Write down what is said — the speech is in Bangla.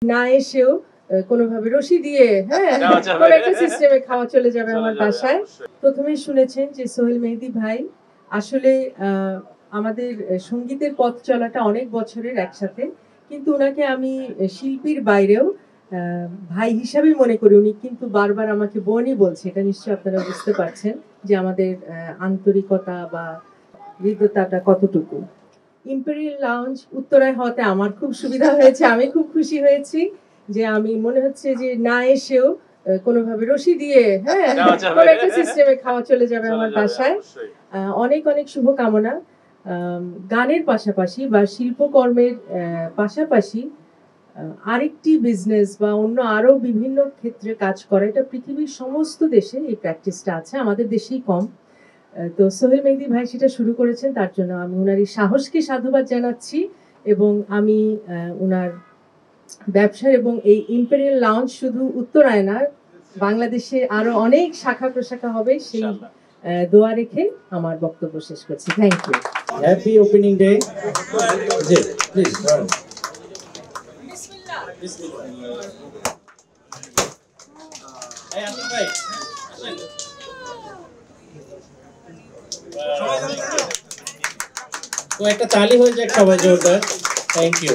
না এসেও কোনোভাবে রশি দিয়ে কোনো একটা সিস্টেমে খাওয়া চলে যাবে আমার বাসায়। প্রথমেই শুনেছেন যে সোহেল মেহেদী ভাই আসলে আমাদের সঙ্গীতের পথ চলাটা অনেক বছরের একসাথে, কিন্তু উনাকে আমি শিল্পীর বাইরেও ভাই হিসাবেই মনে করি। উনি কিন্তু বারবার আমাকে বোনই বলছে, এটা নিশ্চয়ই আপনারা বুঝতে পারছেন যে আমাদের আন্তরিকতা বা হৃদ্যতাটা কতটুকু। ইম্পেরিয়াল লাউঞ্জ উত্তরায় হওয়াতে আমার খুব সুবিধা হয়েছে, আমি খুব খুশি হয়েছি যে আমি মনে হচ্ছে যে না এসেও কোনোভাবে রশি দিয়ে কোনো একটা সিস্টেমে খাওয়া চলে যাবে আমার বাসায়। অনেক অনেক শুভকামনা। গানের পাশাপাশি বা শিল্পকর্মের পাশাপাশি আরেকটি বিজনেস বা অন্য আরো বিভিন্ন ক্ষেত্রে কাজ করা, এটা পৃথিবীর সমস্ত দেশে এই প্র্যাকটিসটা আছে, আমাদের দেশেই কম। তো সোহেল মেহেদী ভাই সেটা শুরু করেছেন, তার জন্য আমি ওনার এই সাহসকে সাধুবাদ জানাচ্ছি এবং আমি ওনার ব্যবসার এবং এই ইম্পেরিয়াল লাউঞ্জ শুধু উত্তরায় না, বাংলাদেশে আরো অনেক শাখা প্রশাখা হবে সেই দোয়া রেখে আমার বক্তব্য শেষ করছি। Thank you. Happy opening day. Ji please তো একটা তালি হয়ে যাক সবাই জোরদার। Thank you.